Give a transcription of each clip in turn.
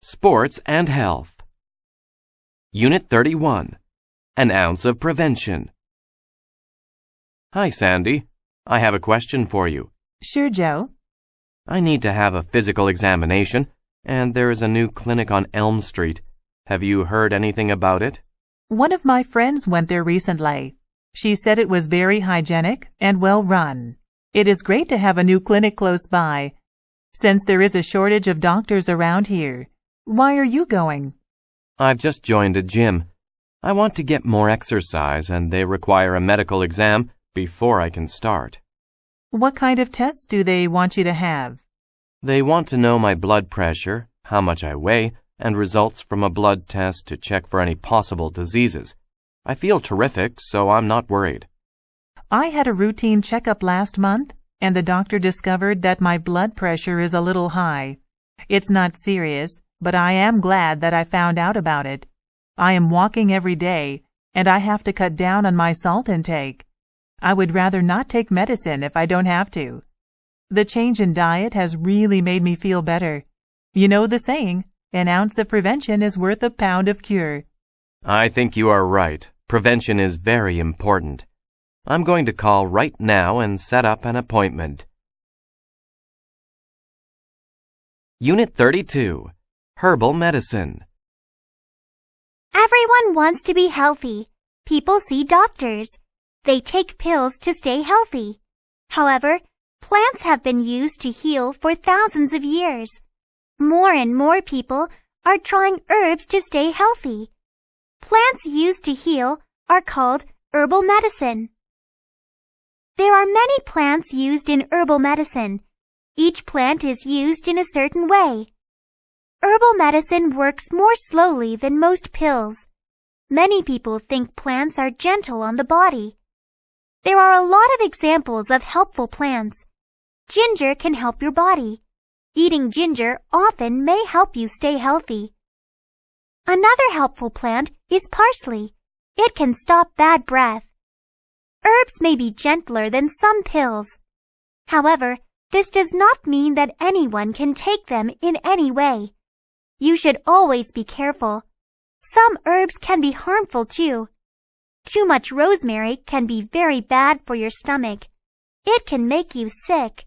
Sports and Health. Unit 31. An ounce of prevention. Hi, Sandy. I have a question for you. Sure, Joe. I need to have a physical examination, and there is a new clinic on Elm Street. Have you heard anything about it? One of my friends went there recently. She said it was very hygienic and well run. It is great to have a new clinic close by, since there is a shortage of doctors around here. Why are you going? I've just joined a gym. I want to get more exercise, and they require a medical exam before I can start. What kind of tests do they want you to have? They want to know my blood pressure, how much I weigh, and results from a blood test to check for any possible diseases. I feel terrific, so I'm not worried. I had a routine checkup last month, and the doctor discovered that my blood pressure is a little high. It's not serious, but I am glad that I found out about it. I am walking every day, and I have to cut down on my salt intake. I would rather not take medicine if I don't have to. The change in diet has really made me feel better. You know the saying, an ounce of prevention is worth a pound of cure. I think you are right. Prevention is very important. I'm going to call right now and set up an appointment. Unit 32. Herbal Medicine. Everyone wants to be healthy. People see doctors. They take pills to stay healthy. However, plants have been used to heal for thousands of years. More and more people are trying herbs to stay healthy. Plants used to heal are called herbal medicine. There are many plants used in herbal medicine. Each plant is used in a certain way. Herbal medicine works more slowly than most pills. Many people think plants are gentle on the body. There are a lot of examples of helpful plants. Ginger can help your body. Eating ginger often may help you stay healthy. Another helpful plant is parsley. It can stop bad breath. Herbs may be gentler than some pills. However, this does not mean that anyone can take them in any way. You should always be careful. Some herbs can be harmful too. Too much rosemary can be very bad for your stomach. It can make you sick.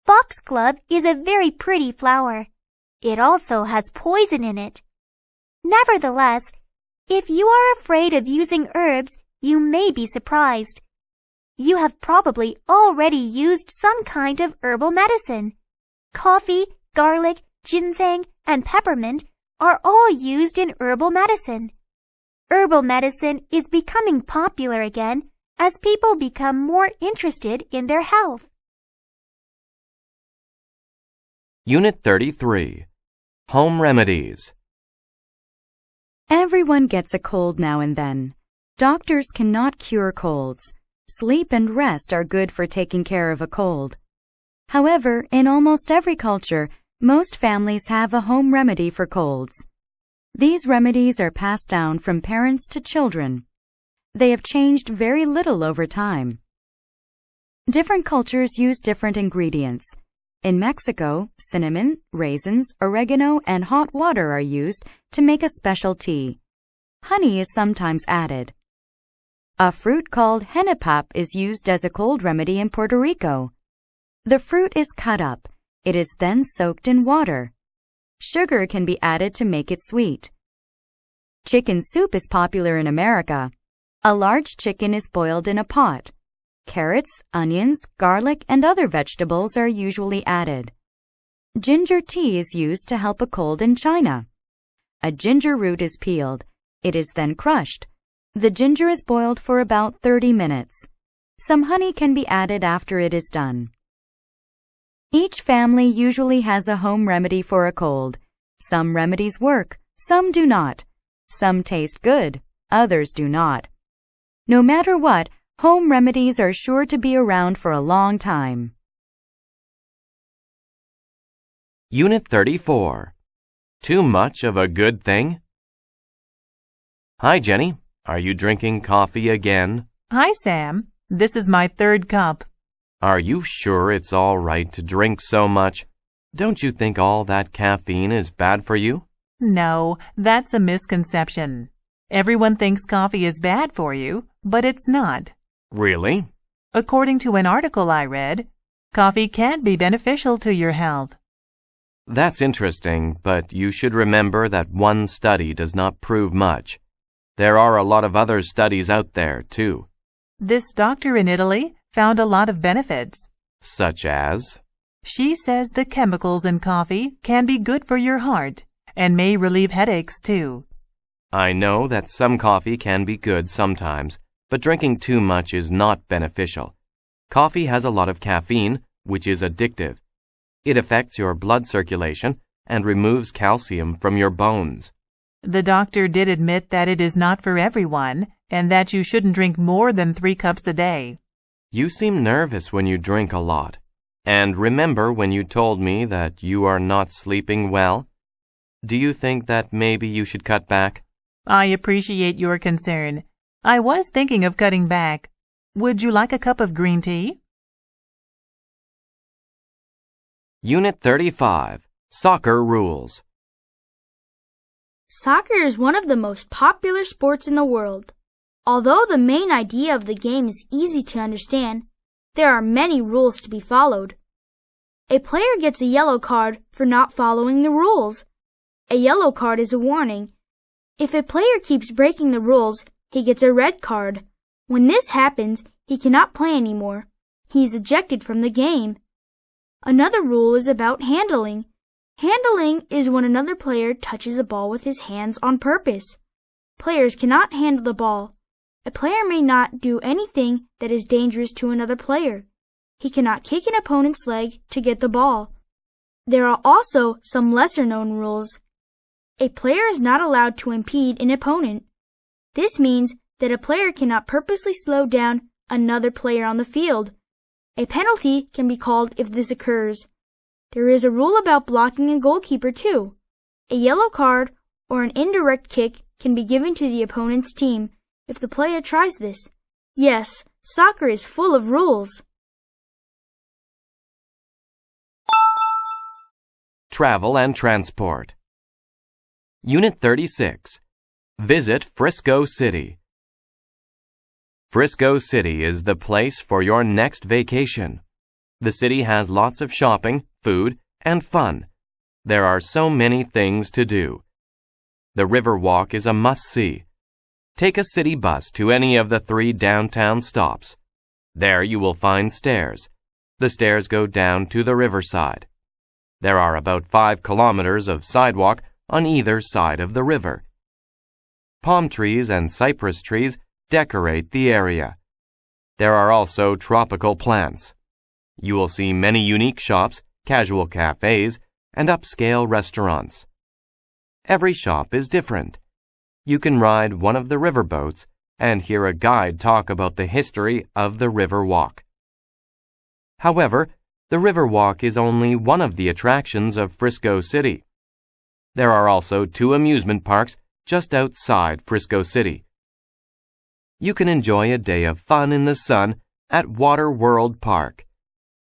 Foxglove is a very pretty flower. It also has poison in it. Nevertheless, if you are afraid of using herbs, you may be surprised. You have probably already used some kind of herbal medicine. Coffee, garlic, ginseng, and peppermint are all used in herbal medicine. Herbal medicine is becoming popular again as people become more interested in their health. Unit 33. Home Remedies. Everyone gets a cold now and then. Doctors cannot cure colds. Sleep and rest are good for taking care of a cold. However, in almost every culture, most families have a home remedy for colds. These remedies are passed down from parents to children. They have changed very little over time. Different cultures use different ingredients. In Mexico, cinnamon, raisins, oregano, and hot water are used to make a special tea. Honey is sometimes added. A fruit called henipap is used as a cold remedy in Puerto Rico. The fruit is cut up. It is then soaked in water. Sugar can be added to make it sweet. Chicken soup is popular in America. A large chicken is boiled in a pot. Carrots, onions, garlic, and other vegetables are usually added. Ginger tea is used to help a cold in China. A ginger root is peeled. It is then crushed. The ginger is boiled for about 30 minutes. Some honey can be added after it is done. Each family usually has a home remedy for a cold. Some remedies work, some do not. Some taste good, others do not. No matter what, home remedies are sure to be around for a long time. Unit 34. Too much of a good thing? Hi, Jenny. Are you drinking coffee again? Hi, Sam. This is my third cup. Are you sure it's all right to drink so much? Don't you think all that caffeine is bad for you? No, that's a misconception. Everyone thinks coffee is bad for you, but it's not. Really? According to an article I read, coffee can be beneficial to your health. That's interesting, but you should remember that one study does not prove much. There are a lot of other studies out there, too. This doctor in Italy found a lot of benefits. Such as? She says the chemicals in coffee can be good for your heart and may relieve headaches, too. I know that some coffee can be good sometimes, but drinking too much is not beneficial. Coffee has a lot of caffeine, which is addictive. It affects your blood circulation and removes calcium from your bones. The doctor did admit that it is not for everyone and that you shouldn't drink more than 3 cups a day. You seem nervous when you drink a lot. And remember when you told me that you are not sleeping well? Do you think that maybe you should cut back? I appreciate your concern. I was thinking of cutting back. Would you like a cup of green tea? Unit 35, Soccer Rules. Soccer is one of the most popular sports in the world. Although the main idea of the game is easy to understand, there are many rules to be followed. A player gets a yellow card for not following the rules. A yellow card is a warning. If a player keeps breaking the rules, he gets a red card. When this happens, he cannot play anymore. He is ejected from the game. Another rule is about handling. Handling is when another player touches the ball with his hands on purpose. Players cannot handle the ball. A player may not do anything that is dangerous to another player. He cannot kick an opponent's leg to get the ball. There are also some lesser-known rules. A player is not allowed to impede an opponent. This means that a player cannot purposely slow down another player on the field. A penalty can be called if this occurs. There is a rule about blocking a goalkeeper too. A yellow card or an indirect kick can be given to the opponent's team if the player tries this. Yes, soccer is full of rules. Travel and Transport. Unit 36. Visit Frisco City. Frisco City is the place for your next vacation. The city has lots of shopping, food, and fun. There are so many things to do. The Riverwalk is a must-see. Take a city bus to any of the 3 downtown stops. There you will find stairs. The stairs go down to the riverside. There are about 5 kilometers of sidewalk on either side of the river. Palm trees and cypress trees decorate the area. There are also tropical plants. You will see many unique shops, casual cafes, and upscale restaurants. Every shop is different. You can ride one of the riverboats and hear a guide talk about the history of the Riverwalk. However, the Riverwalk is only one of the attractions of Frisco City. There are also 2 amusement parks just outside Frisco City. You can enjoy a day of fun in the sun at Water World Park.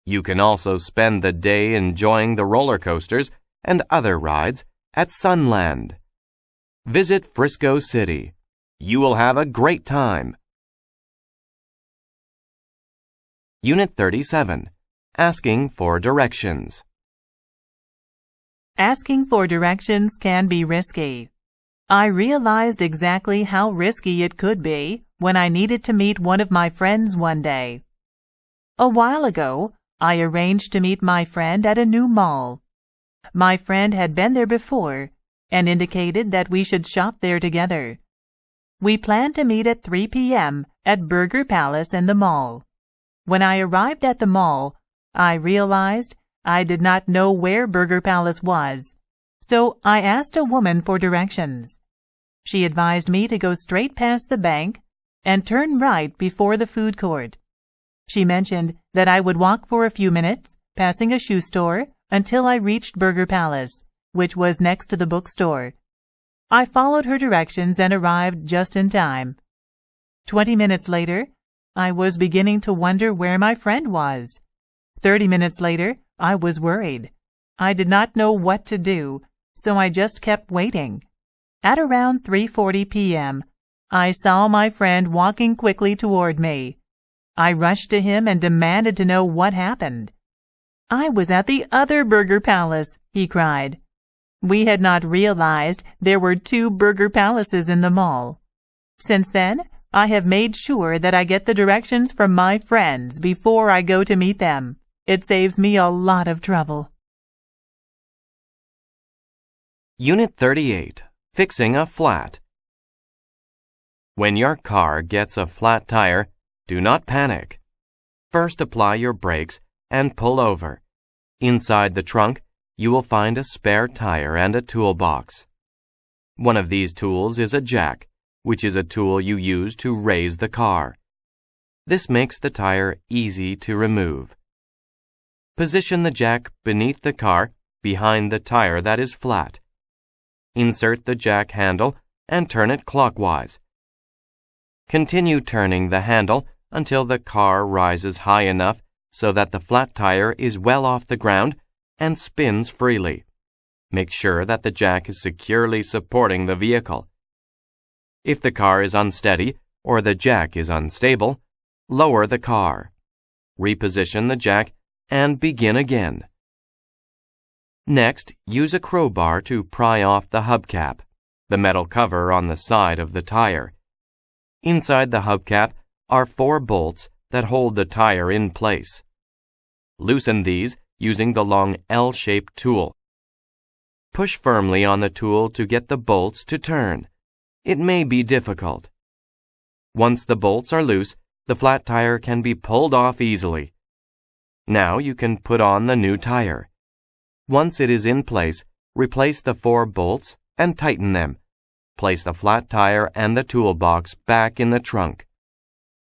You can also spend the day enjoying the roller coasters and other rides at Sunland. Visit Frisco City. You will have a great time. Unit 37. Asking for directions. Asking for directions can be risky. I realized exactly how risky it could be when I needed to meet one of my friends one day. A while ago, I arranged to meet my friend at a new mall. My friend had been there before and indicated that we should shop there together. We planned to meet at 3 p.m. at Burger Palace in the mall. When I arrived at the mall, I realized I did not know where Burger Palace was, so I asked a woman for directions. She advised me to go straight past the bank and turn right before the food court. She mentioned that I would walk for a few minutes, passing a shoe store, until I reached Burger Palace, which was next to the bookstore. I followed her directions and arrived just in time. 20 minutes later, I was beginning to wonder where my friend was. 30 minutes later, I was worried. I did not know what to do, so I just kept waiting. At around 3:40 p.m., I saw my friend walking quickly toward me. I rushed to him and demanded to know what happened. "I was at the other Burger Palace," he cried. We had not realized there were 2 Burger Palaces in the mall. Since then, I have made sure that I get the directions from my friends before I go to meet them. It saves me a lot of trouble. Unit 38. Fixing a flat. When your car gets a flat tire, do not panic. First apply your brakes and pull over. Inside the trunk, you will find a spare tire and a toolbox. One of these tools is a jack, which is a tool you use to raise the car. This makes the tire easy to remove. Position the jack beneath the car, behind the tire that is flat. Insert the jack handle and turn it clockwise. Continue turning the handle until the car rises high enough so that the flat tire is well off the ground and spins freely. Make sure that the jack is securely supporting the vehicle. If the car is unsteady or the jack is unstable, lower the car. Reposition the jack and begin again. Next, use a crowbar to pry off the hubcap, the metal cover on the side of the tire. Inside the hubcap are 4 bolts that hold the tire in place. Loosen these using the long L-shaped tool. Push firmly on the tool to get the bolts to turn. It may be difficult. Once the bolts are loose, the flat tire can be pulled off easily. Now you can put on the new tire. Once it is in place, replace the 4 bolts and tighten them. Place the flat tire and the toolbox back in the trunk.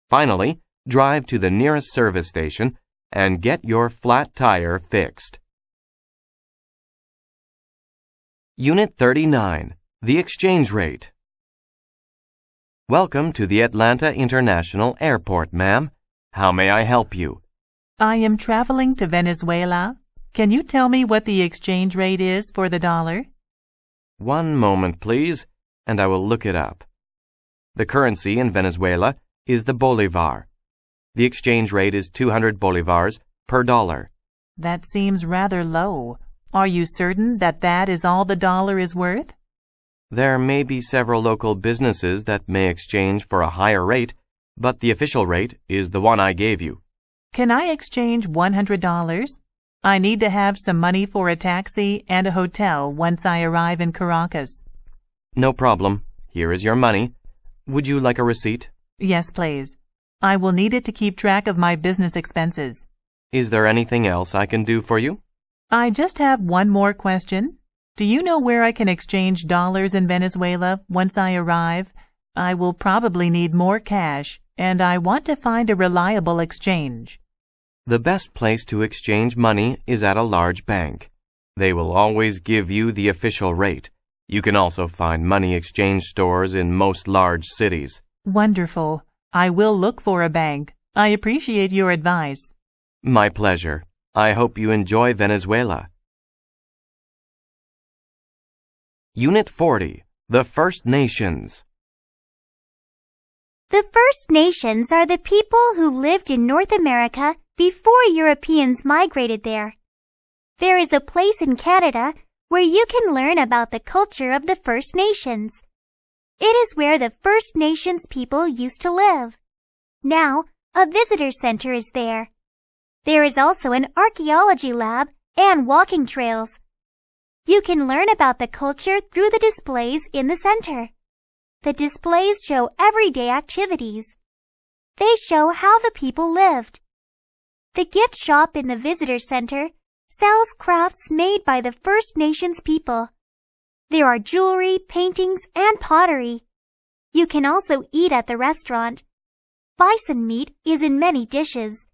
Finally, drive to the nearest service station and get your flat tire fixed. Unit 39. The exchange rate. Welcome to the Atlanta International Airport, ma'am. How may I help you? I am traveling to Venezuela. Can you tell me what the exchange rate is for the dollar? One moment, please, and I will look it up. The currency in Venezuela is the bolivar. The exchange rate is 200 bolivars per dollar. That seems rather low. Are you certain that that is all the dollar is worth? There may be several local businesses that may exchange for a higher rate, but the official rate is the one I gave you. Can I exchange $100? I need to have some money for a taxi and a hotel once I arrive in Caracas. No problem. Here is your money. Would you like a receipt? Yes, please. I will need it to keep track of my business expenses. Is there anything else I can do for you? I just have one more question. Do you know where I can exchange dollars in Venezuela once I arrive? I will probably need more cash, and I want to find a reliable exchange. The best place to exchange money is at a large bank. They will always give you the official rate. You can also find money exchange stores in most large cities. Wonderful. I will look for a bank. I appreciate your advice. My pleasure. I hope you enjoy Venezuela. Unit 40. The First Nations. The First Nations are the people who lived in North America before Europeans migrated there. There is a place in Canada where you can learn about the culture of the First Nations. It is where the First Nations people used to live. Now, a visitor center is there. There is also an archaeology lab and walking trails. You can learn about the culture through the displays in the center. The displays show everyday activities. They show how the people lived. The gift shop in the visitor center sells crafts made by the First Nations people. There are jewelry, paintings, and pottery. You can also eat at the restaurant. Bison meat is in many dishes.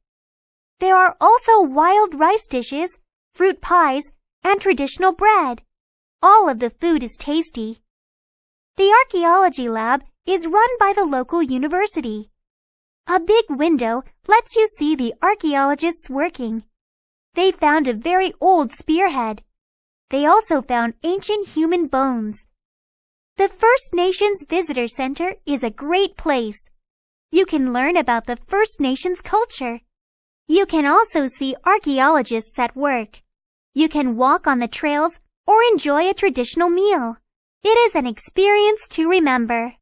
There are also wild rice dishes, fruit pies, and traditional bread. All of the food is tasty. The archaeology lab is run by the local university. A big window lets you see the archaeologists working. They found a very old spearhead. They also found ancient human bones. The First Nations Visitor Center is a great place. You can learn about the First Nations culture. You can also see archaeologists at work. You can walk on the trails or enjoy a traditional meal. It is an experience to remember.